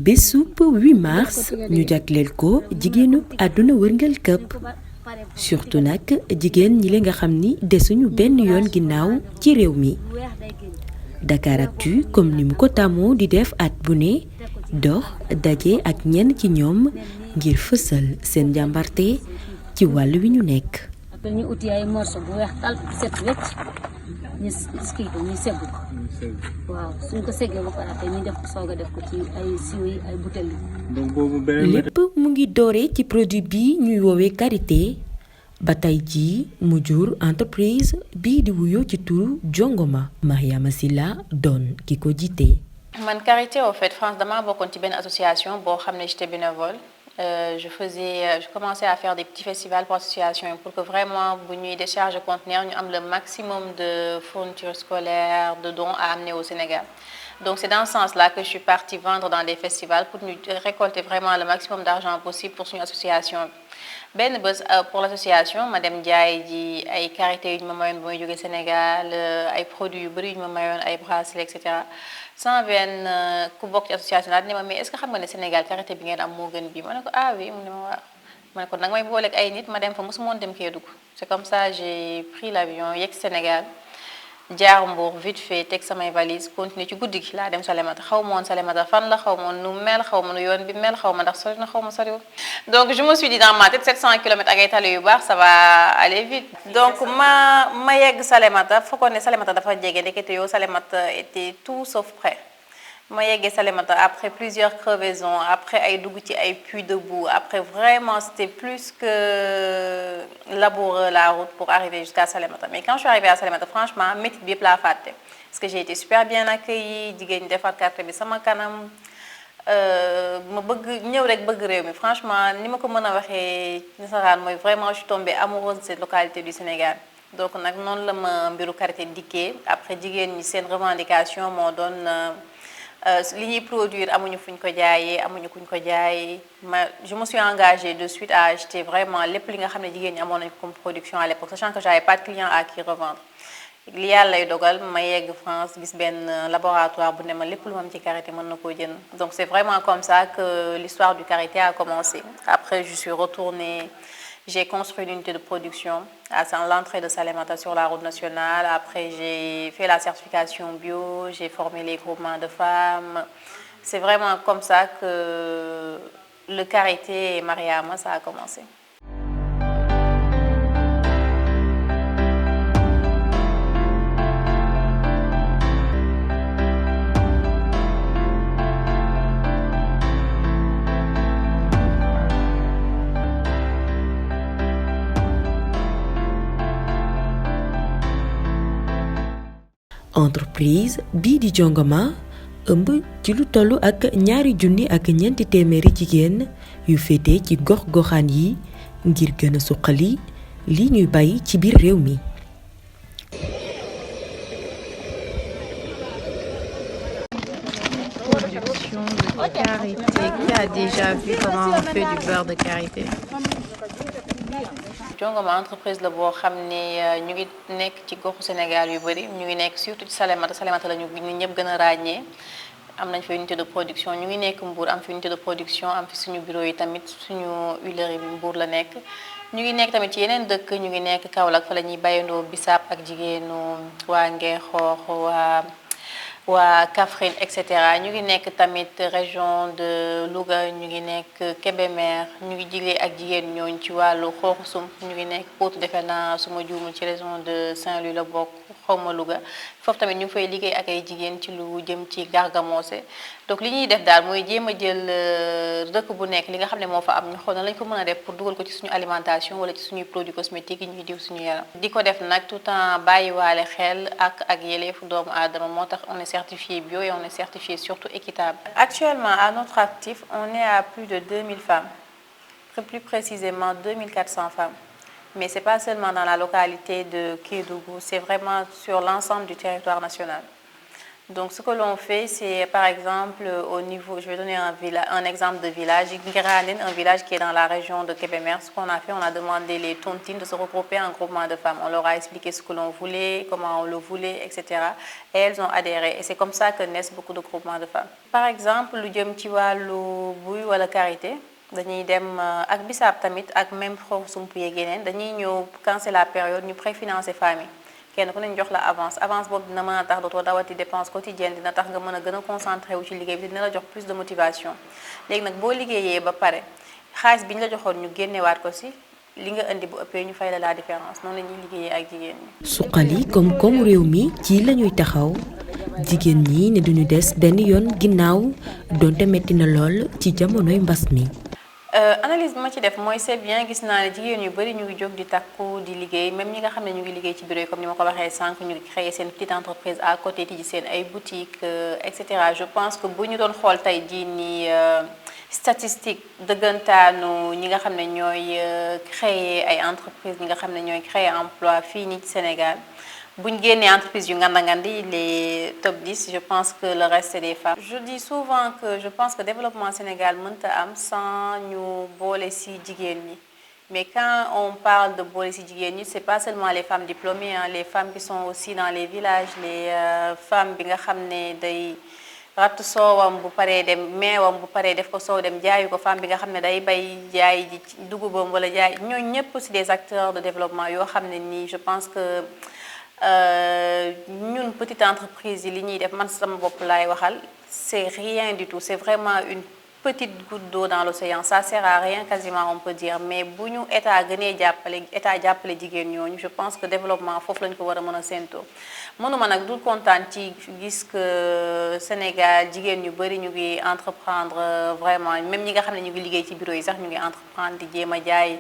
bésub 8 mars ñu jagleel ko jigéenub àdduna wërngal këpp surtout nag jigéen ñi nga xam ni desuñu benn yoon ginnaaw ci réew mi. Dakaractu comme ni mu ko tàmmoo di def at bu ne dox daje ak ñenn ci ñoom ngir fësal seen njàmbarte ci wàll wi ñu nekk. ñu uti ay morceau bu weex tal set wecc ñu kii ko ñu segg ko waaw suñ ko seggee ba pare ñu def ko soog a def ko ci ay siwo yi ay butéel yi. lépp mu ngi dooree ci produit bi ñuy woowee karité ba tey jii mu jur entreprise bii di wuyoo ci turu Jongoma Mariama Silla doon ki ko jiite. man karité au fait France dama bokkoon ci benn association boo xam ne j'étais bénévole. Je commençais à faire des petits festivals pour l'association pour que vraiment bu ñuy décharge conteneur ñu am le maximum de fournitures scolaires de dons à amener au Sénégal. Donc c'est dans ce sens-là que je suis partie vendre dans des festivals pour ñu récolter vraiment le maximum d'argent possible pour suñu association bi. benn bés pour l'association ma dem jaay ji ay karité yu ñu ma mayoon bu may jógee Sénégal ay produits yu bëri yu ñu ma mayoon ay bracelets et cetera. sans benn ku bokk ci association daal ne ma mais est-ce que xam nga ne Sénégal karité bi ngeen am moo gën bii ma ne ko ah oui mu ne ma waaw ma ne ko nag may booleeg ay nit ma dem fa mosuma woon dem Kédougou c'est comme ça j'ai pris l'avion yegg Sénégal jaar Mbour vite fait teg samay valise continuer ci guddi gi laa dem Salémata xaw ma woon Salémata fan la xaw ma nu mel xaw ma nu yoon bi mel xaw ma ndax sori na xaw ma soriwul donc je me suis dit dans ma tête 700 kilomètres ak ay tali yu baax ça va aller vite donc ma yegg Salémata fekkoon ne Salémata dafa jege ndekete yow Salémata était tout sauf près ma yeggee Salémata après plusieurs crevaisons après ay dugg ci ay puits de boue après vraiment c'était plus que laboureux la route pour arriver jusqu'à Salémata mais quand je suis arrivée à Salémata franchement métit bi yëpp laa fàtte parce que j'ai été super bien accueillie jigéen ñi defar carte bi sama kanam ma bëgg ñëw rek bëgg réew mi franchement ni ma ko mën a waxee nasaraan mooy vraiment je suis tombée amoureuse de cette localité du Sénégal donc nag noonu la ma mbiru karité dikkee après jigéen ñi seen revendication moo doon li ñuy produire amuñu fuñ ko jaayee amuñu kuñ ko jaayee je me suis engagée de suite à acheter vraiment lépp li nga xam ne jigéen ñi amoon nañ comme production à l'époque sachant que j'avais pas de clients à qui revendre li yàlla lay dogal ma yegg France gis benn laboratoire bu ne ma lépp lu ma am ci karité mën na koo jënd donc c'est vraiment comme ça que l'histoire du karité a commencé après je suis retournée. J'ai construit une unité de production à l'entrée de Salémata sur la route nationale. Après, j'ai fait la certification bio, j'ai formé les groupements de femmes. C'est vraiment comme ça que le karité et Mariama, ça a commencé. entreprise bii di Jongoma ëmb ci lu tollu ak 2,000 ak ñeenti téeméeri jigéen yu féete ci gox-goxaan yi ngir gën a suqali li ñuy bàyyi ci biir réew mi. Production de karité. Qui a déjà vu comment on fait du beurre de karité? Jongoma entreprise la boo xam ne ñu ngi nekk ci goxu Sénégal yu bari ñu ngi nekk surtout ci Salémata la ñu ñëpp gën a ràññee am nañ fa unité de production ñu ngi nekk Mbour am fi unité de production am fi suñu bureau yi tamit suñu huilerie bi Mbour la nekk ñu ngi nekk tamit ci yeneen dëkk ñu ngi nekk Kaolack fa la ñuy bayandoo bisaab ak jigéenu waa Ngeexoox waa Kaffrine et cetera ñu ngi nekk tamit région de Louga ñu ngi nekk Kébémer ñu ngi jigee ak jigéen ñooñu ci wàllu Xooxusum ñu ngi nekk Potou defe naa suma juumul ci région de Saint-Louis la bokk xawma Louga foofu tamit ñu ngi fay liggéey ak ay jigéen ci lu jëm ci Gargamosé donc li ñuy def daal mooy jéem a jël dëkk bu nekk li nga xam ne moo fa am ñu xool na lañ ko mën a def pour dugal ko ci suñu alimentation wala ci suñuy produits cosmétiques yi ñuy diw suñu yaram di ko def nag tout en bàyyiwaale xel ak yelleefu doomu aadama moo tax on est certifié bio et on est certifié surtout équitable. Actuellement à notre actif on est à plus de 2000 femmes plus précisément 2400 femmes. Mais ce n'est pas seulement dans la localité de Kédougou, c'est vraiment sur l'ensemble du territoire national. Donc ce que l'on fait, c'est par exemple au niveau, je vais donner un exemple de village, Ngiranen, un village qui est dans la région de Kébémer. Ce qu'on a fait, on a demandé les tontines de se regrouper en groupement de femmes. On leur a expliqué ce que l'on voulait, comment on le voulait, etc. Et elles ont adhéré. Et c'est comme ça que naissent beaucoup de groupements de femmes. Par exemple, lu jëm ci wàllu buy wala karité, dañuy dem ak bisaab tamit ak même xoox sump yeeg yeneen dañuy ñëw quand c'est la période ñu préfinancer femmes yi. kenn ku ne jox la avance boobu dina mën a tax dootoo dawati dépense quotidienne dina tax nga mën a gën a concentré wu ci liggéey bi dina la jox plus de motivation léegi nag boo liggéeyee ba pare xaalis bi ñu la joxoon ñu génnewaat ko si li nga indi bu ëppee ñu fay la différence noonu la ñuy liggéeyee ak jigéen ñi. suqali koom-koomu réew mi ci la ñuy taxaw jigéen ñi ne duñu des benn yoon ginnaaw donte metti na lool ci jamonoy mbas mi. Analyse bi ma ci def mooy c'est bien gis naa ne jigéen yu bëri ñu ngi jóg di takku di liggéey même ñi nga xam ne ñu ngi liggéey ci bureau yi comme ni ma ko waxee sànq ñu ngi créer seen petite entreprise à côté tijji seen ay boutiques et cetera. Je pense que bu ñu doon xool tey jii nii statistique dëggantaanu ñi nga xam ne ñooy créer ay entreprises ñi nga xam ne ñooy créer emploi fii nii ci Sénégal. buñ génnee entreprise yu ngandi les top 10 je pense que le reste c'est des femmes. Je dis souvent que je pense que développement Sénégal mënta am sans ñu boole ci jigéen ñi mais quand on parle de boole ci jigéen ñi c'est pas seulement les femmes diplômées hein, les femmes qui sont aussi dans les villages les femmes bi nga xam ne day ratt soowam bu paree dem meewam bu paree def ko soow dem jaayu ko femme bi nga xam ne day bay jaay ji dugubam wala jaay ñooñu ñëpp c'est des acteurs de développement yoo xam ne nii je pense que ñun petite entreprise yi li ñuy def man sama bopp laay waxal c'est rien du tout c'est vraiment une petite goutte d'eau dans l'océan ça sert à rien quasiment on peut dire mais bu ñu état gënee jàppale jigéen ñooñu je pense que développement foofu lañ ko war a mën a séentoo mënuma nag dul kontaan ci gis que Sénégal jigéen ñu bari ñu ngi entreprendre vraiment même ñi nga xam ne ñu ngi liggéey ci bureau yi sax ñu ngi entreprendre di jéem a jaay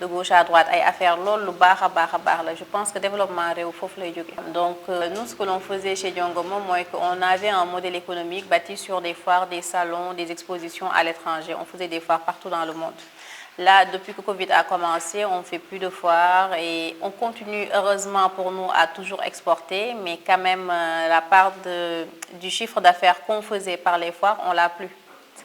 de gauche à droite ay affaire loolu lu baax a baax la je pense que développement réew foofu lay jóge donc nous ce que l'on faisait chez Jongoma mooy que on avait un modèle économique bâti sur des foires des salons des expositions à l'étranger on faisait des foires partout dans le monde là depuis que Covid a commencé on fait plus de foires et on continue heureusement pour nous à toujours exporter mais quand même la part du chiffre d'affaires qu'on faisait par les foires on l'a plus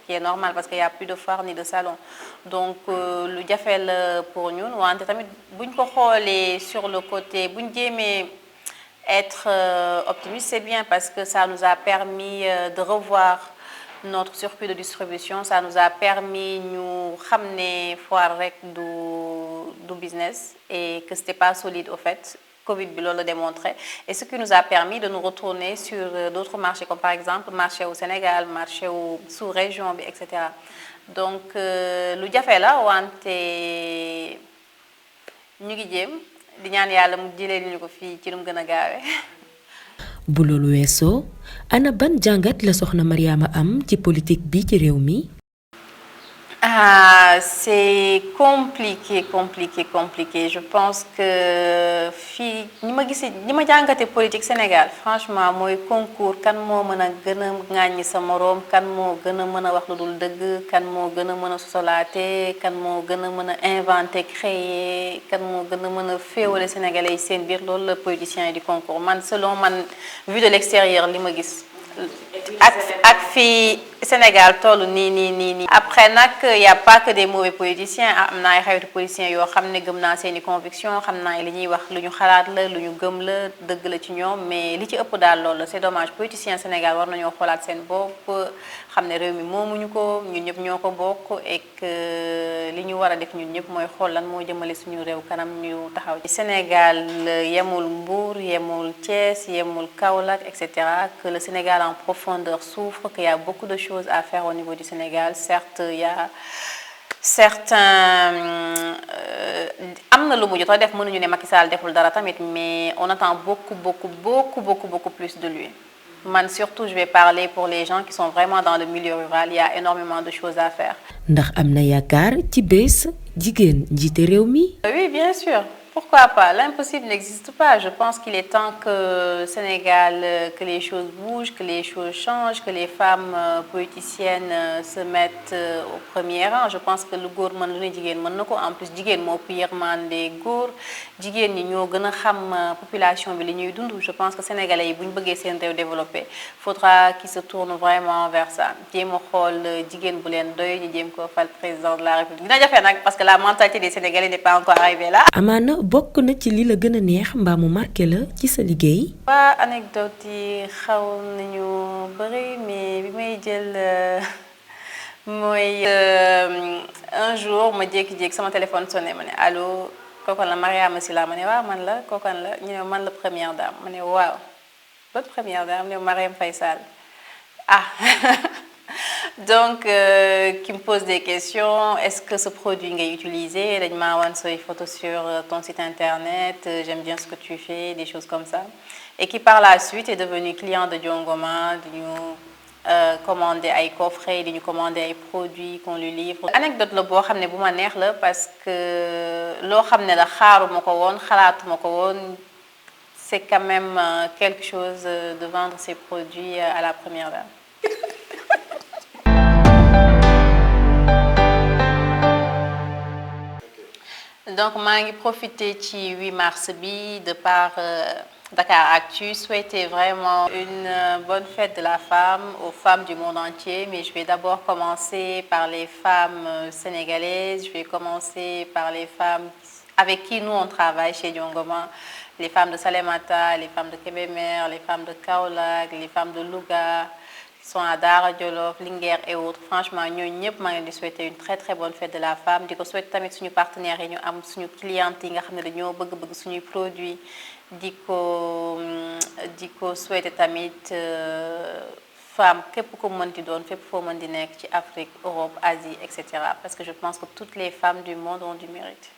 qui est normal parce qu'il y a plus de foires ni de salons donc lu jafe la pour ñun wante tamit buñ ko xoolee sur le côté buñ jéemee être optimiste c'est bien parce que ça nous a permis de revoir notre circuit de distribution ça nous a permis ñu xam ne foire rek du business et que c'était pas solide au fait Covid bi loolu la démontré et ce qui nous a permis de nous retourner sur d'autres marchés comme par exemple marché au Sénégal marché au sous-région bi et cetera donc lu jafe la wante ñu ngi jéem di ñaan yàlla mu jëlee ñu ko fii ci nu mu gën a gaawee. bu loolu weesoo ana ban jàngat la soxna Mariama am ci politique bi ci réew mi. C'est compliqué je pense que fii ñi ma jàngate politique Sénégal franchement mooy concours kan moo mën a gën a ŋàññi sa moroom kan moo gën a mën a wax lu dul dëgg kan moo gën a mën a sosolaate kan moo gën a mën a inventer créer kan moo gën a mën a féewale Sénégalais yi seen biir loolu la politicien yi di concours man selon man vu de l'extérieur li ma gis ak fii Sénégal toll nii après nag y a pas que des mauvais politiciens am na ay xaritu politiciens yoo xam ne gëm naa seeni conviction xam naa li ñuy wax lu ñu xalaat la lu ñu gëm la dëgg la ci ñoom mais li ci ëpp daal loolu la c'est dommage politiciens Sénégal war nañoo xoolaat seen bopp xam ne réew mi moomuñu ko ñun ñëpp ñoo ko bokk et que li ñu war a def ñun ñëpp mooy xool lan moo jëmale suñu réew kanam ñu taxaw ci Sénégal yemul Mbour yemul Thiès yemul Kaolack et cetera que le Sénégal en profondeur souffre qu'il y a beaucoup de choses à faire au niveau du Sénégal certes il y a certains am na lu mu jot a def mënuñu ne Macky Sall deful dara tamit mais on attend beaucoup plus de lui man surtout je vais parler pour les gens qui sont vraiment dans le milieu rural il y a énormément de choses à faire. ndax am na yaakaar ci bés jigéen jiite réew mi. Oui bien sûr Pourquoi pas? L'impossible n'existe pas. Je pense qu'il est temps que Sénégal, que les choses bougent, que les choses changent, que les femmes politiciennes se mettent au premier rang. Je pense que lu góor mën lu ne jigéen mën na ko en plus jigéen moo ëpp yërmande góor jigéen ñi ñoo gën a xam population bi li ñuy dund. Je pense que sénégalais yi bu ñu bëggee seen réew développé faudra qu'ils se tournent vraiment vers ça jéem a xool jigéen bu leen doy ñu jéem ko fal président de la République dina jafe nag parce que la mentalité des Sénégalais n'est pas encore arrivée là. amaana bokk na ci li la gën a neex mbaa mu marqué la ci sa liggéey. waa anecdote yi xaw nañu bëri mais bi may jël mooy un jour ma jékki-jékki sama téléphone sonné ma ne allo kooku la Mariama Sila ma ne waaw man la kooku la ñu ne man la première dame ma ne waaw ban première dame ne Marième Faye Sall ah donc qui me pose des questions est-ce que ce produit ngay utiliser dañ maa wan say photos sur ton site internet j'aime bien ce que tu fais des choses comme ça et qui par la suite est devenu client de Jongoma di ñu commander ay coffrets di ñu commander ay produits qu'on lui livre. anecdote la boo xam ne bu ma neex la parce que loo xam ne la xaaruma ko woon xalaatuma ko woon c'est quand même quelque chose de vendre ses produits à la première dame. Donc maa ngi profité ci 8 mars bi de par Dakar Actu souhaiter vraiment une bonne fête de la femme aux femmes du monde entier mais je vais d'abord commencer par les femmes sénégalaises je vais commencer par les femmes avec qui nous on travaille chez Jongoma les femmes de Salémata les femmes de Kébémer les femmes de Kaolack les femmes de Louga sont à Daara Djolof Linguère et autres franchement ñooñu ñëpp maa ngi leen di souhaiter une très très bonne fête de la femme di ko souhaiter tamit suñu partenaires yi ñu am suñu clientes yi nga xam ne dañoo bëgg suñuy produits di ko souhaiter tamit femme képp ko mën di doon fépp foo mën di nekk ci Afrique Europe Asie etc. parce que je pense que toutes les femmes du monde ont du mérite.